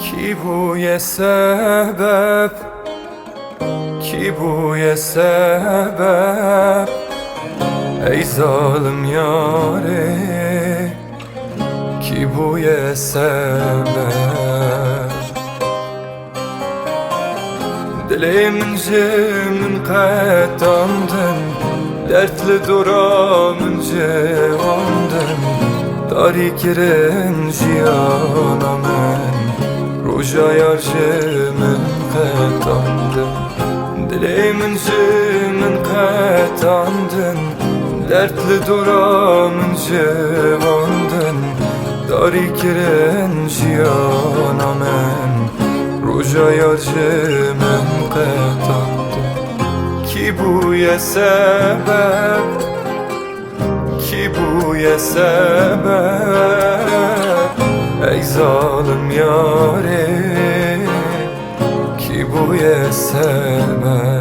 Ki buye sebep, ki buye sebep, ey zalim yâre, ki buye sebep. Dilimin jimin qetandın, dertli duramın cevandın, dari kirin jiyana men, roja yar jimin qetandın. Dilimin jimin qetandın, dertli duramın cevandın, dari kirin jiyana men, roja yar jimin qetandın. Ki buye sebep, ki buye sebep, ey zalim yâre, ki buye sebep.